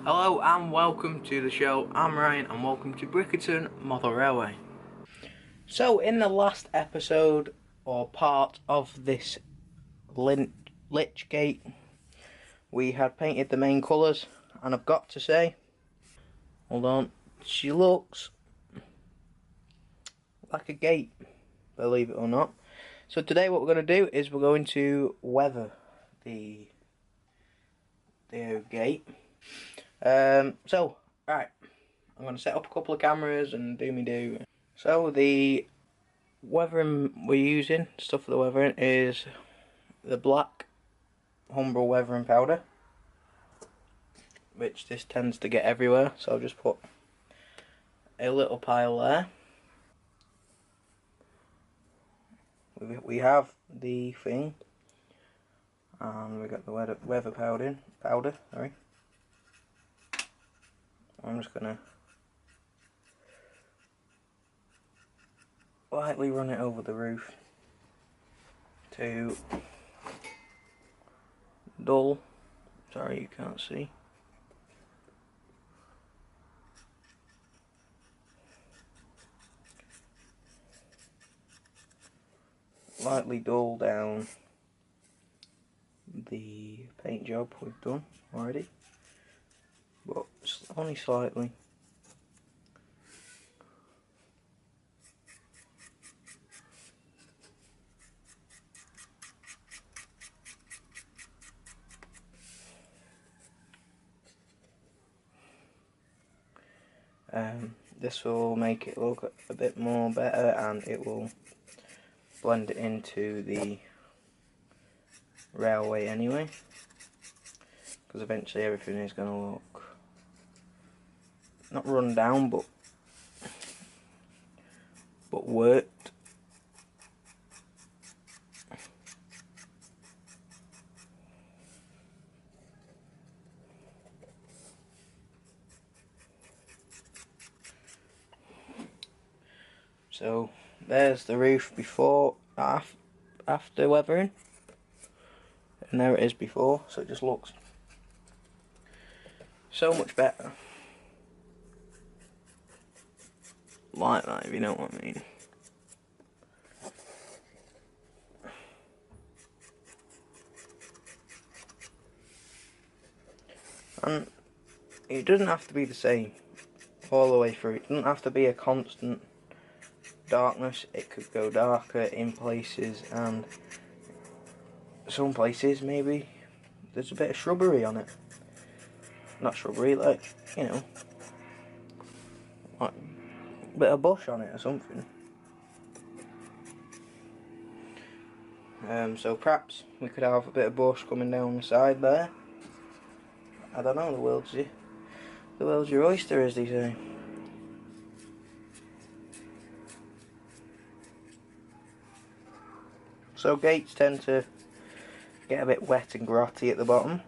Hello and welcome to the show. I'm Ryan and welcome to Brickerton Model Railway. So in the last episode or part of this Lych gate, we had painted the main colours, and I've got to say, hold on, she looks like a gate, believe it or not. So today what we're going to do is we're going to weather the gate. Right, I'm going to set up a couple of cameras and do me do. So the weathering we're using, stuff for the weathering, is the black Humbrol weathering powder, which this tends to get everywhere, so I'll just put a little pile there. We have the thing, and we got the weather powder. Sorry, I'm just gonna lightly run it over the roof to dull. Sorry, you can't see. Lightly dull down the paint job we've done already, but only slightly. This will make it look a bit more better, and it will blend it into the railway anyway, because eventually everything is going to look not run down but worked. So there's the roof before, after weathering, and there it is before, so it just looks so much better like that, if you know what I mean. And it doesn't have to be the same all the way through. It doesn't have to be a constant darkness. It could go darker in places, and some places maybe there's a bit of shrubbery on it. Not shrubbery, like, you know, like a bit of bush on it or something. So perhaps we could have a bit of bush coming down the side there. I don't know, the world's your oyster, as they say. So gates tend to get a bit wet and grotty at the bottom,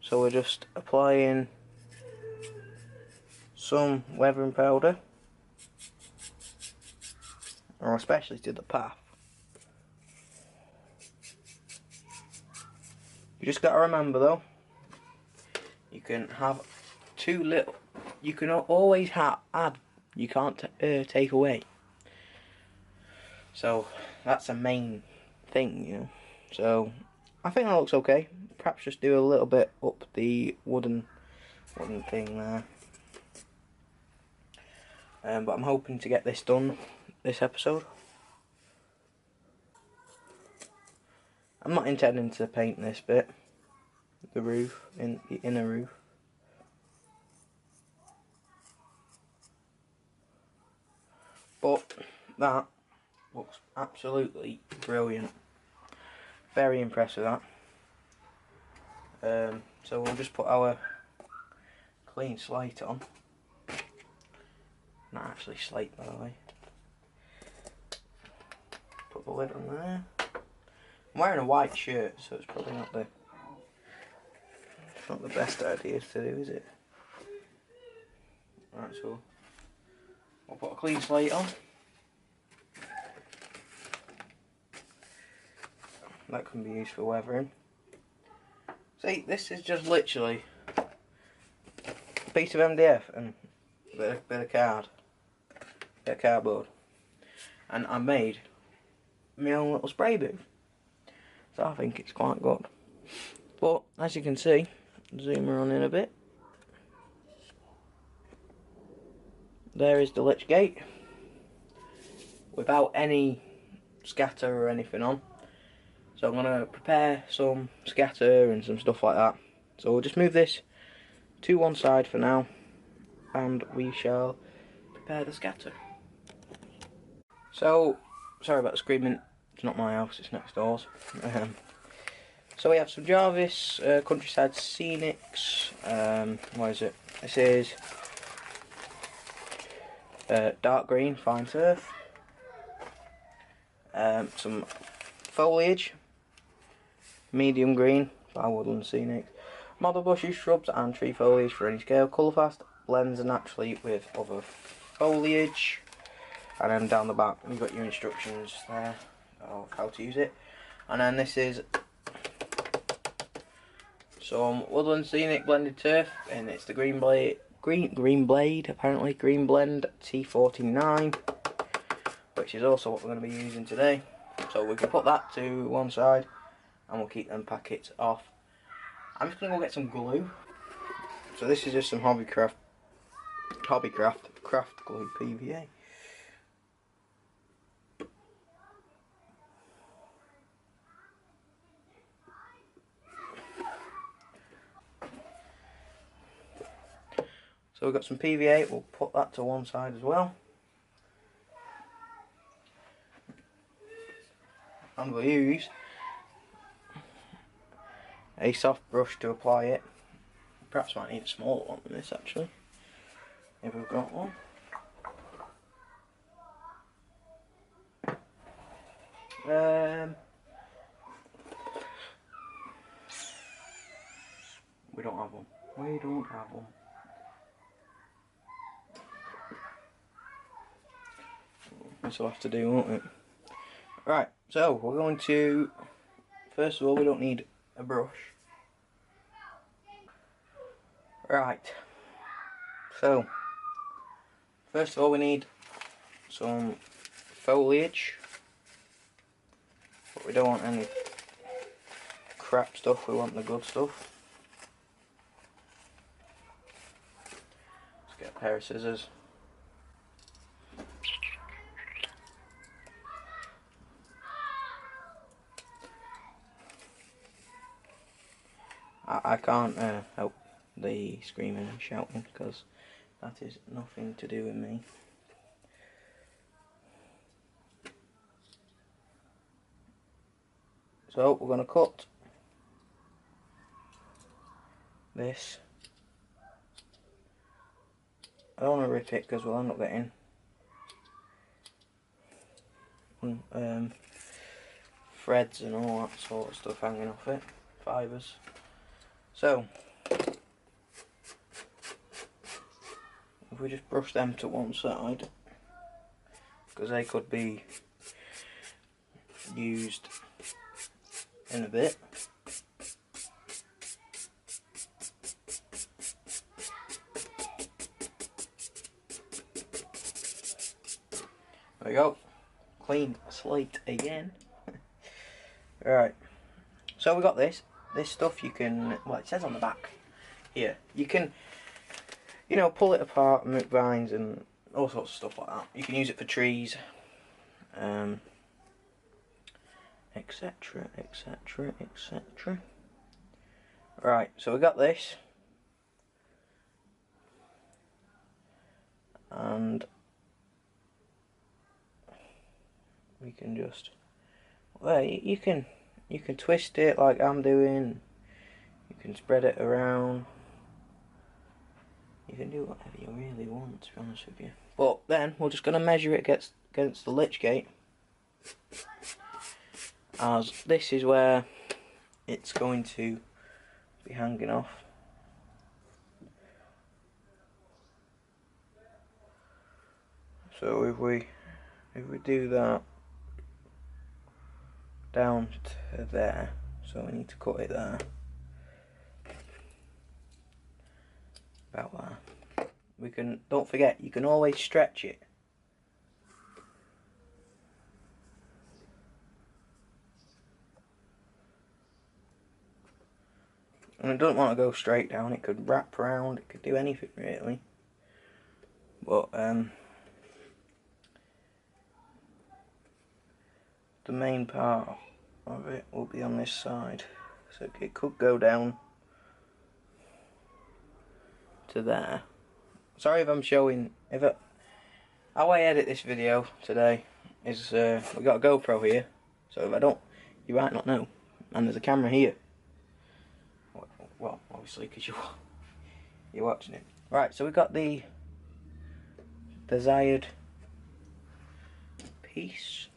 so we're just applying some weathering powder, or especially to the path. You just got to remember though, you can have too little. You can always add. You can't take away. So that's a main thing, you know. So I think that looks okay. Perhaps just do a little bit up the wooden thing there. But I'm hoping to get this done this episode. I'm not intending to paint this bit, the roof, in the inner roof. But that looks absolutely brilliant. Very impressed with that. So we'll just put our clean slate on. Not actually slate, by the way. Put the lid on there. I'm wearing a white shirt, so it's probably not the best idea to do, is it? Right, so I'll put a clean slate on. That can be used for weathering. See, this is just literally piece of MDF and a bit of cardboard, and I made my own little spray booth. So I think it's quite good. But as you can see, zoom her on in a bit. There is the Lych gate, without any scatter or anything on. So I'm going to prepare some scatter and some stuff like that. So we'll just move this to one side for now, and we shall prepare the scatter. So, sorry about the screaming, it's not my house, it's next door's. So we have some Jarvis Countryside Scenics, what is it? This is dark green fine turf, some foliage, medium green by Woodland Scenics, model bushes, shrubs and tree foliage for any scale, colourfast, blends naturally with other foliage, and then down the back you've got your instructions there of how to use it. And then this is some Woodland Scenic blended turf, and it's the Green Blade apparently, Green Blend T49, which is also what we're going to be using today. So we can put that to one side and we'll keep them packets off. I'm just going to go get some glue. So this is just some Hobbycraft craft glue PVA. So we've got some PVA, we'll put that to one side as well. And we'll use a soft brush to apply it. Perhaps might need a smaller one than this actually, if we've got one. We don't have one. We don't have one. This will have to do, won't it? Right, so we're going to, first of all, we don't need a brush. Right, so first of all we need some foliage, but we don't want any crap stuff, we want the good stuff. Let's get a pair of scissors. I can't help the screaming and shouting because that is nothing to do with me. So we're going to cut this. I don't want to rip it because we'll end up getting threads and all that sort of stuff hanging off it, fibres. So if we just brush them to one side, because they could be used in a bit. There we go, clean slate again. Right, so we got this stuff. You can, well, it says on the back here, you can, you know, pull it apart and make vines and all sorts of stuff like that. You can use it for trees, etc, etc, etc. Right, so we got this, and we can just, well, you can twist it like I'm doing. You can spread it around. You can do whatever you really want, to be honest with you. But then we're just going to measure it against the Lych gate, as this is where it's going to be hanging off. So if we do that down to there, so we need to cut it there, about that. We can, don't forget, you can always stretch it. And it doesn't want to go straight down, it could wrap around, it could do anything really. But the main part of it will be on this side. So it could go down to there. Sorry if I'm showing, how I edit this video today is, we got a GoPro here, so if I don't, you might not know, and there's a camera here. Well, obviously, because you're watching it. Right, so we got the desired piece.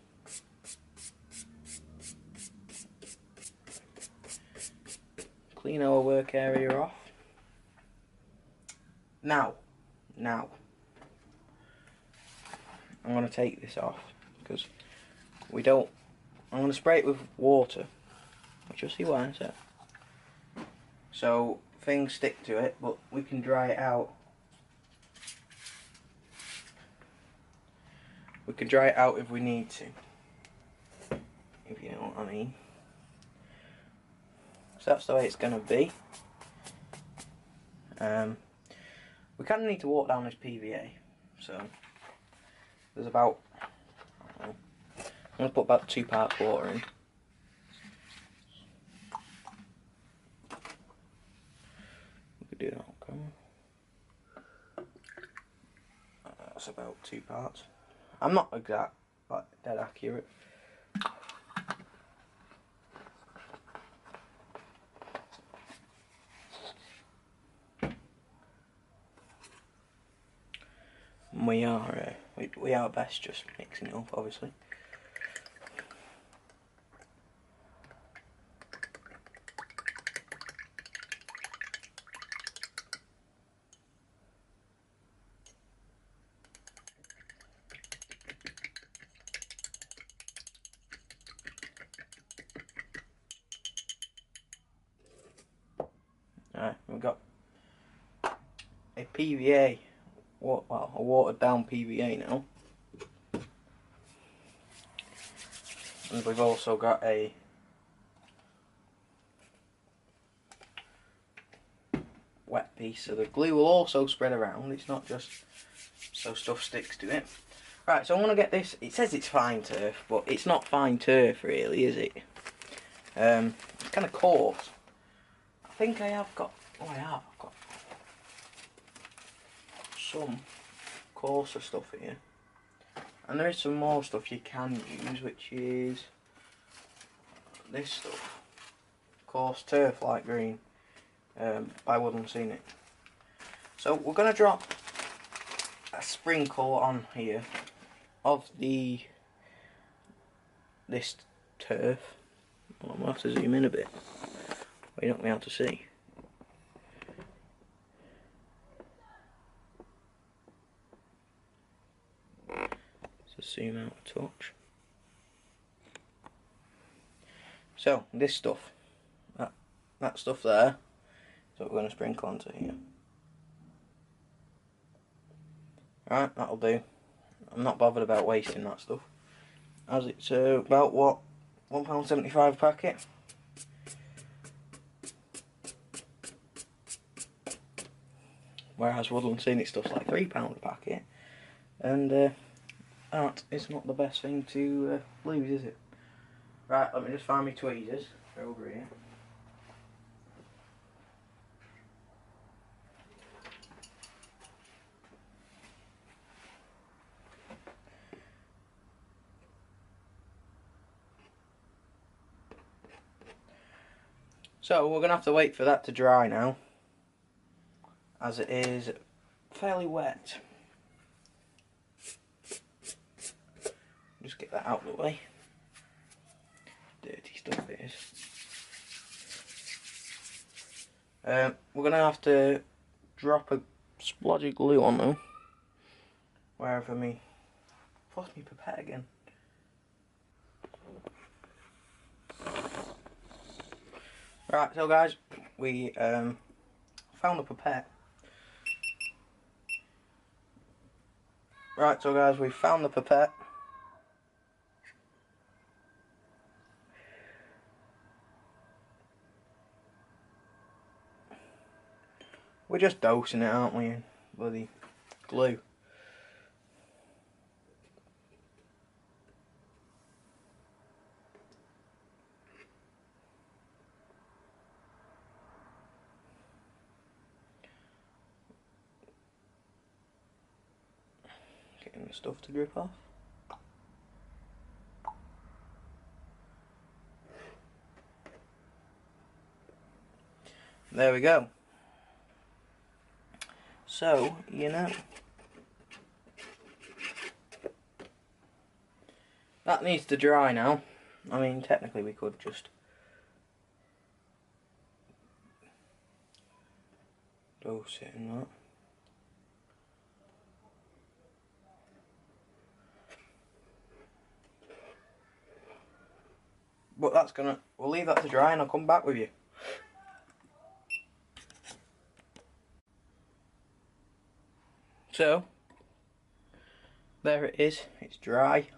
Clean our work area off. Now, I'm going to take this off because we don't. I'm going to spray it with water, which you'll see why in a sec. So things stick to it, but we can dry it out. We can dry it out if we need to, if you know what I mean. So that's the way it's going to be. We kind of need to walk down this PVA, so there's about, I don't know, I'm going to put about 2 parts water in. We could do that, okay. That's about 2 parts. I'm not exact, but dead accurate. We are best just mixing it up, obviously. Alright, we've got a PVA, well, a watered down PVA now. And we've also got a wet piece, so the glue will also spread around, it's not just so stuff sticks to it. Right, so I'm going to get this, it says it's fine turf, but it's not fine turf really, is it? It's kind of coarse. I think I have got, I've got some coarser stuff here. And there is some more stuff you can use, which is this stuff. Coarse turf light green by Woodland Scenic. So we're going to drop a sprinkle on here of this turf. Well, I'm going to have to zoom in a bit. Well, you're not going to be able to see. Zoom out a touch. So this stuff, that stuff there, is what we're going to sprinkle onto here. Right, that'll do. I'm not bothered about wasting that stuff, as it's about what, £1.75 a packet. Whereas Woodland Scenic stuff's like £3 a packet, and that is not the best thing to lose, is it? Right, let me just find my tweezers. They're over here. So we're going to have to wait for that to dry now, as it is fairly wet. Just get that out of the way. Dirty stuff it is. We're going to have to drop a splodge of glue on them. Wherever me... I've lost me pipette again. Right, so guys, we found the pipette. Right, so guys, we've found the pipette. We're just dosing it, aren't we, in bloody glue. Getting the stuff to drip off. There we go. So, you know, that needs to dry now. I mean, technically we could just dose it in that. But that's gonna, we'll leave that to dry and I'll come back with you. So, there it is, it's dry.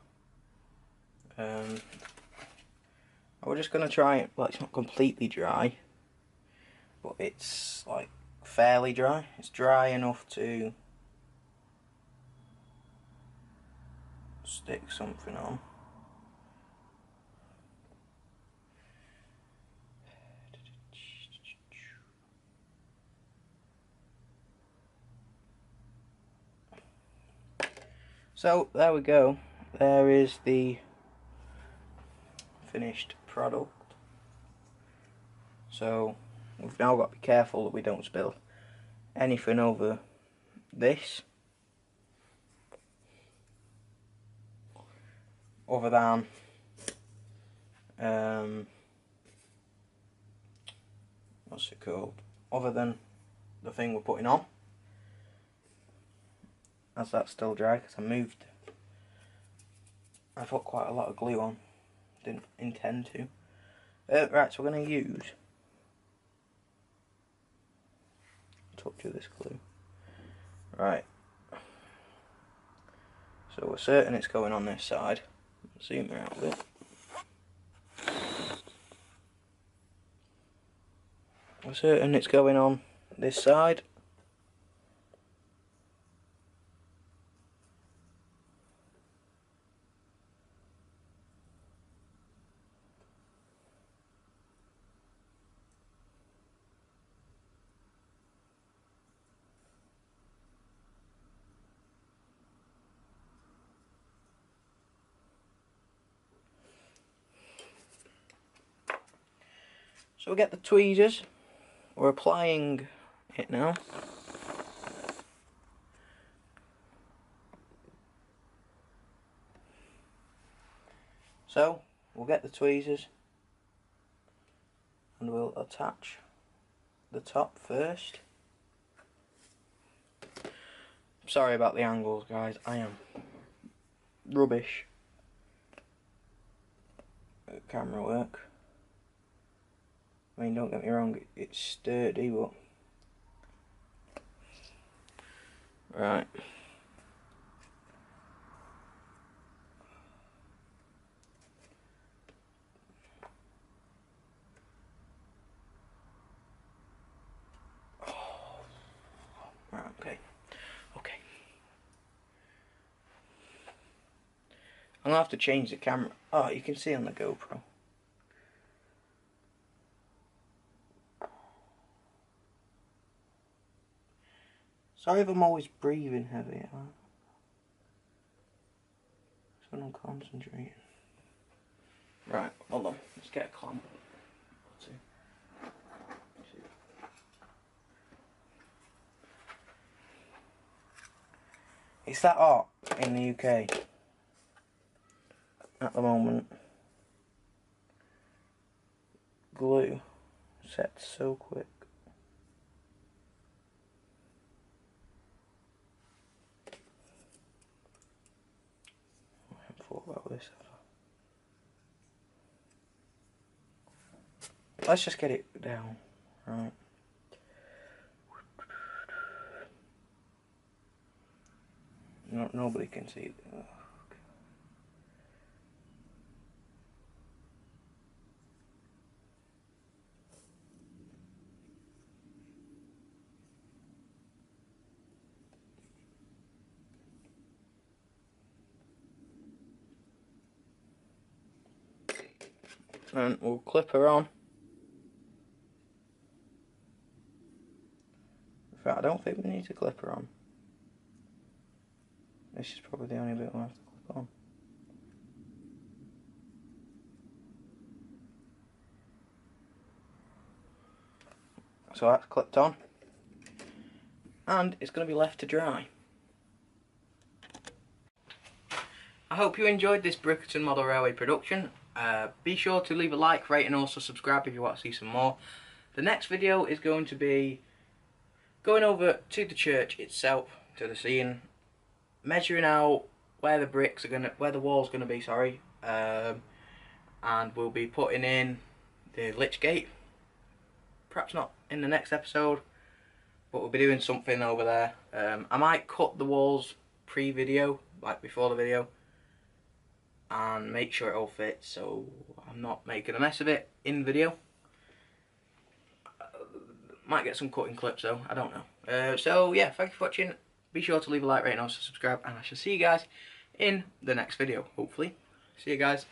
We're just gonna try it, well, it's not completely dry, but it's like fairly dry. It's dry enough to stick something on. So there we go. There is the finished product. So we've now got to be careful that we don't spill anything over this, other than what's it called? Other than the thing we're putting on, as that's still dry because I put quite a lot of glue on. Didn't intend to. Right, so we're going to use a touch of this glue. Right. So we're certain it's going on this side. Zoom out a bit. We're certain it's going on this side. So we get the tweezers, we're applying it now. So we'll get the tweezers and we'll attach the top first. Sorry about the angles, guys, I am rubbish at camera work. I mean, don't get me wrong, it's sturdy, but right. Right, okay. I'm gonna have to change the camera. Oh, you can see on the GoPro. Sorry if I'm always breathing heavy. That's when I'm concentrating. Right, hold on. Let's get a clamp. It's that hot in the UK at the moment. Glue sets so quick. I haven't thought about this ever. Let's just get it down, right? nobody can see it. Oh. And we'll clip her on. In fact, I don't think we need to clip her on. This is probably the only bit we'll have to clip on. So that's clipped on. And it's going to be left to dry. I hope you enjoyed this Brickerton Model Railway production. Be sure to leave a like, rate and also subscribe if you want to see some more. The next video is going to be going over to the church itself, to the scene, measuring out where the bricks are where the wall's gonna be, sorry, and we'll be putting in the Lych gate. Perhaps not in the next episode, but we'll be doing something over there. I might cut the walls pre-video, like before the video, and make sure it all fits, so I'm not making a mess of it in video. Might get some cutting clips though, I don't know. So yeah, thank you for watching. Be sure to leave a like, rate and also subscribe, and I shall see you guys in the next video, hopefully. See you guys.